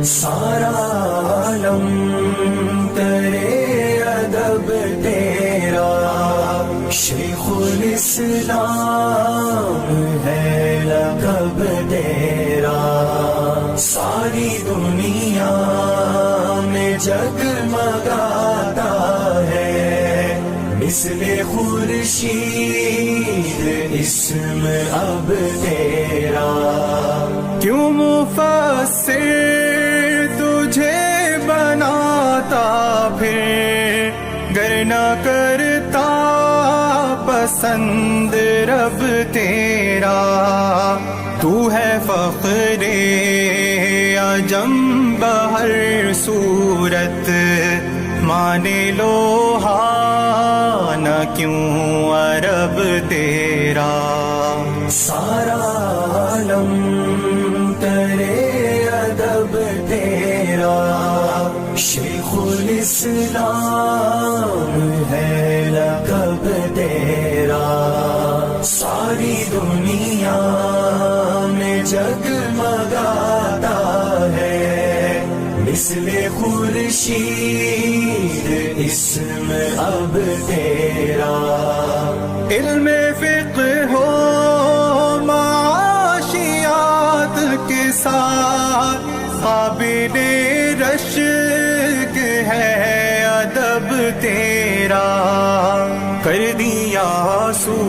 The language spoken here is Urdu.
سارا عالم تیرے ادب تیرا، شیخ الاسلام ہے لقب تیرا، ساری دنیا میں جگمگاتا ہے مثل خورشید اسم اب تیرا۔ کیوں مفسر تجھے بناتا پھر، گر نہ کرتا پسند رب تیرا۔ تو ہے فخر عجم بہر صورت، مان لو نہ کیوں عرب تیرا۔ سارا عالم تیرے ادب تیرا، شیخ الاسلام ہے لقب تیرا، ساری دنیا میں جگمگاتا ہے مثل خورشید اسم اب تیرا۔ علم فقہ ہو معاشیات کے ساتھ، قابل رشک ہے ادب تیرا، کر دیا